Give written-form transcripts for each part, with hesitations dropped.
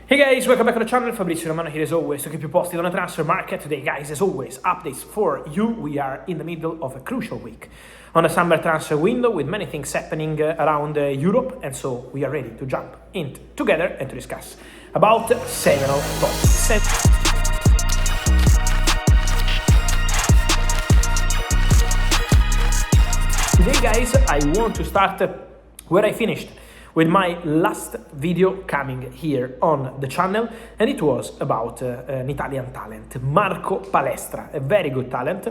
Hey guys, welcome back to the channel. Fabrizio Romano here as always to keep you posted on the transfer market. Today guys, as always, updates for you. We are in the middle of a crucial week on the summer transfer window with many things happening around Europe, and so we are ready to jump in together and to discuss about several topics. Today guys, I want to start where I finished with my last video coming here on the channel, and it was about an Italian talent, Marco Palestra, a very good talent,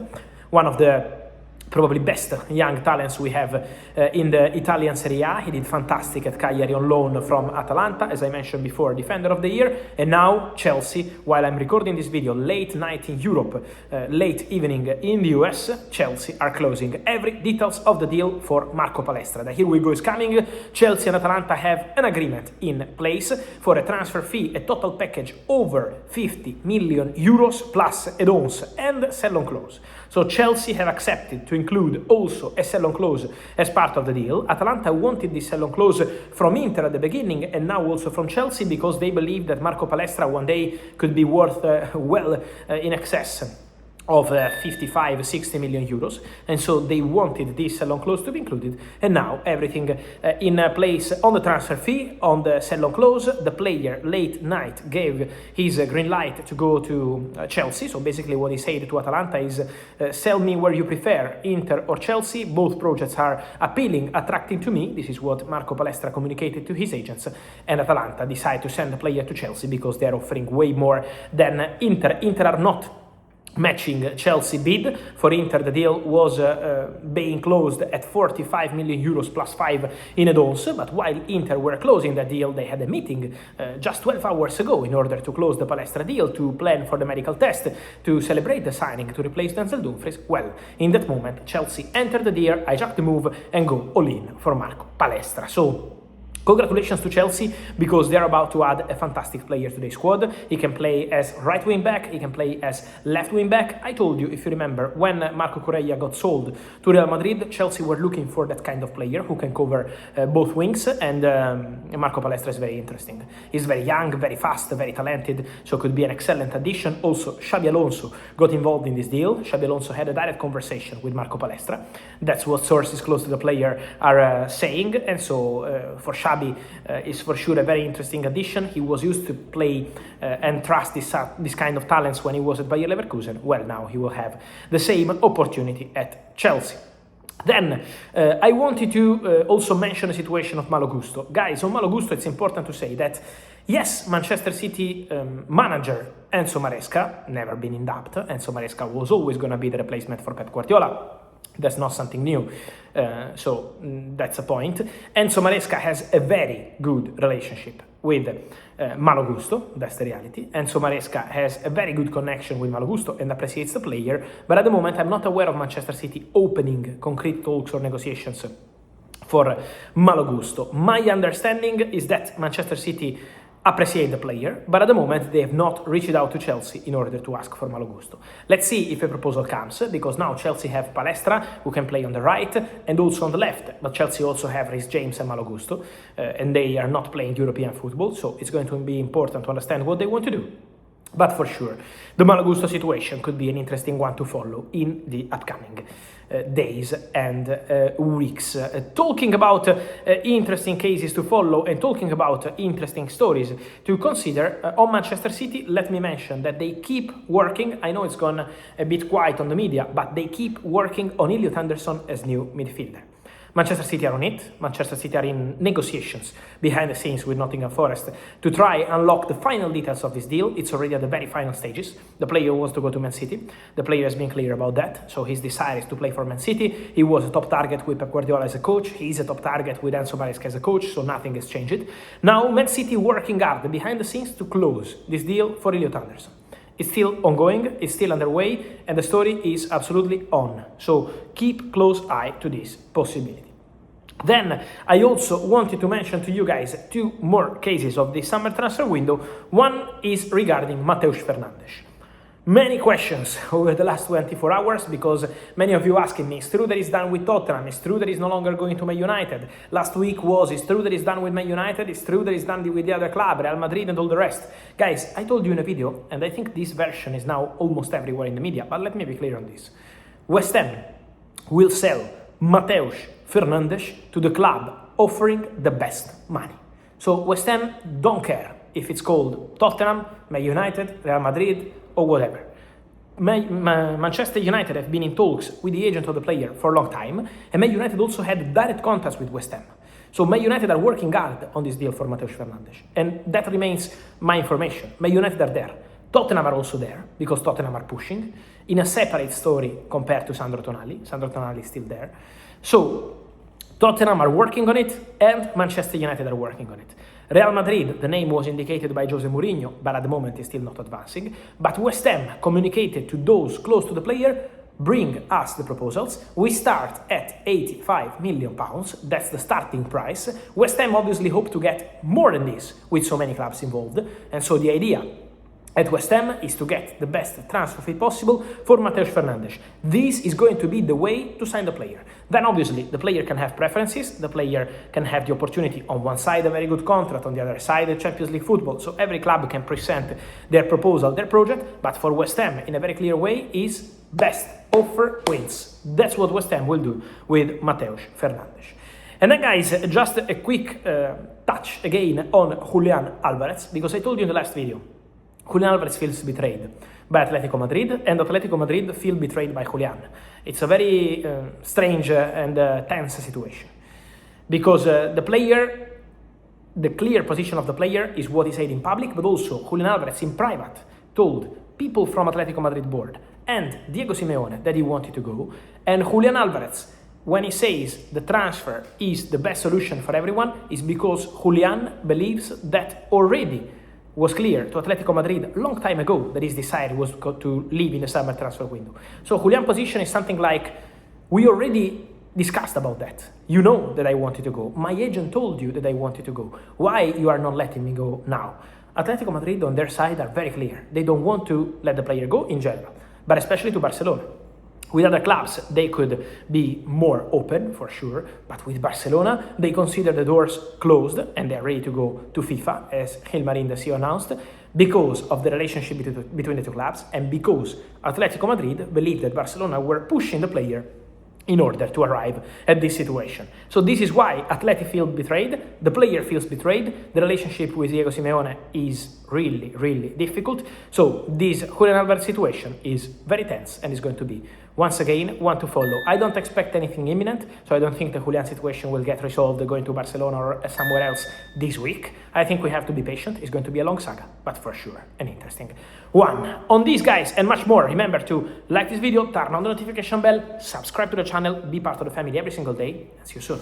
one of the probably best young talents we have in the Italian Serie A. He did fantastic at Cagliari on loan from Atalanta, as I mentioned before, Defender of the Year, and now Chelsea, while I'm recording this video late night in Europe, late evening in the US, Chelsea are closing every details of the deal for Marco Palestra. The Here We Go is coming. Chelsea and Atalanta have an agreement in place for a transfer fee, a total package over 50 million euros plus add-ons and sell-on clause. So Chelsea have accepted to include also a sell-on clause as part of the deal. Atalanta wanted this sell-on clause from Inter at the beginning and now also from Chelsea because they believe that Marco Palestra one day could be worth in excess of 55-60 million euros, and so they wanted this sell-on clause to be included, and now everything in place on the transfer fee, on the sell-on clause. The player late night gave his green light to go to Chelsea, so basically what he said to Atalanta is sell me where you prefer, Inter or Chelsea, both projects are appealing, attracting to me. This is what Marco Palestra communicated to his agents, and Atalanta decided to send the player to Chelsea because they are offering way more than Inter. Inter are not matching Chelsea bid. For Inter, the deal was being closed at 45 million euros plus 5 in add-ons, but while Inter were closing the deal, they had a meeting just 12 hours ago in order to close the Palestra deal, to plan for the medical test, to celebrate the signing, to replace Denzel Dumfries. Well, in that moment, Chelsea entered the deal, hijacked the move, and go all in for Marco Palestra. So congratulations to Chelsea, because they're about to add a fantastic player to their squad. He can play as right wing back, he can play as left wing back. I told you, if you remember, when Marco Correa got sold to Real Madrid, Chelsea were looking for that kind of player who can cover both wings, and Marco Palestra is very interesting. He's very young, very fast, very talented, so could be an excellent addition. Also, Xabi Alonso got involved in this deal. Xabi Alonso had a direct conversation with Marco Palestra. That's what sources close to the player are saying, and so for Xabi, is for sure a very interesting addition. He was used to play and trust this kind of talents when he was at Bayer Leverkusen. Well, now he will have the same opportunity at Chelsea. Then I wanted to also mention the situation of Malo Gusto. Guys, on Malo Gusto, it's important to say that yes, Manchester City manager Enzo Maresca never been in doubt. Enzo Maresca was always going to be the replacement for Pep Guardiola. That's not something new, so that's a point. Enzo Maresca has a very good relationship with Malo Gusto, that's the reality. Enzo Maresca has a very good connection with Malo Gusto and appreciates the player, but at the moment I'm not aware of Manchester City opening concrete talks or negotiations for Malo Gusto. My understanding is that Manchester City appreciate the player, but at the moment they have not reached out to Chelsea in order to ask for Malo Gusto. Let's see if a proposal comes, because now Chelsea have Palestra, who can play on the right and also on the left, but Chelsea also have Reece James and Malo Gusto, and they are not playing European football, so it's going to be important to understand what they want to do. But for sure, the Malo Gusto situation could be an interesting one to follow in the upcoming days and weeks. Talking about interesting cases to follow and talking about interesting stories to consider on Manchester City, let me mention that they keep working. I know it's gone a bit quiet on the media, but they keep working on Elliot Anderson as new midfielder. Manchester City are on it. Manchester City are in negotiations behind the scenes with Nottingham Forest to try and unlock the final details of this deal. It's already at the very final stages. The player wants to go to Man City. The player has been clear about that, so his desire is to play for Man City. He was a top target with Pep Guardiola as a coach. He's a top target with Enzo Maresca as a coach, so nothing has changed. Now Man City working hard behind the scenes to close this deal for Elliot Anderson. It's still ongoing, it's still underway, and the story is absolutely on. So keep close eye to this possibility. Then I also wanted to mention to you guys two more cases of the summer transfer window. One is regarding Matheus Fernandes. Many questions over the last 24 hours because many of you asking me, it's true that it's done with Tottenham, it's true that it's no longer going to Man United. Last week it's true that it's done with Man United, it's true that it's done with the other club, Real Madrid and all the rest. Guys, I told you in a video, and I think this version is now almost everywhere in the media, but let me be clear on this. West Ham will sell Matheus Fernandes to the club offering the best money. So West Ham don't care if it's called Tottenham, Man United, Real Madrid, or whatever. Manchester United have been in talks with the agent of the player for a long time, and Man United also had direct contacts with West Ham. So Man United are working hard on this deal for Matheus Fernandes, and that remains my information. Man United are there. Tottenham are also there, because Tottenham are pushing, in a separate story compared to Sandro Tonali. Sandro Tonali is still there. So Tottenham are working on it, and Manchester United are working on it. Real Madrid, the name was indicated by Jose Mourinho, but at the moment is still not advancing. But West Ham communicated to those close to the player, bring us the proposals. We start at £85 million. That's the starting price. West Ham obviously hope to get more than this with so many clubs involved. And so the idea at West Ham is to get the best transfer fee possible for Matheus Fernandes. This is going to be the way to sign the player. Then obviously the player can have preferences, the player can have the opportunity on one side a very good contract, on the other side a Champions League football, so every club can present their proposal, their project, but for West Ham in a very clear way is best offer wins. That's what West Ham will do with Matheus Fernandes. And then guys, just a quick touch again on Julián Álvarez, because I told you in the last video, Julián Álvarez feels betrayed by Atletico Madrid, and Atletico Madrid feel betrayed by Julián. It's a very strange and tense situation, because the clear position of the player is what he said in public, but also Julián Álvarez in private told people from Atletico Madrid board and Diego Simeone that he wanted to go, and Julián Álvarez, when he says the transfer is the best solution for everyone, is because Julián believes that already was clear to Atletico Madrid a long time ago that his desire was to leave in the summer transfer window. So Julián's position is something like, we already discussed about that. You know that I wanted to go. My agent told you that I wanted to go. Why you are not letting me go now? Atletico Madrid on their side are very clear. They don't want to let the player go in general, but especially to Barcelona. With other clubs, they could be more open, for sure, but with Barcelona, they consider the doors closed and they're ready to go to FIFA, as Gilmarín, the CEO, announced, because of the relationship between the two clubs and because Atletico Madrid believed that Barcelona were pushing the player in order to arrive at this situation. So this is why Atleti feels betrayed, the player feels betrayed, the relationship with Diego Simeone is really, really difficult. So this Julián Álvarez situation is very tense and is going to be, once again, one to follow. I don't expect anything imminent, so I don't think the Julián situation will get resolved going to Barcelona or somewhere else this week. I think we have to be patient. It's going to be a long saga, but for sure an interesting one. On these guys and much more, remember to like this video, turn on the notification bell, subscribe to the channel, be part of the family every single day, and see you soon.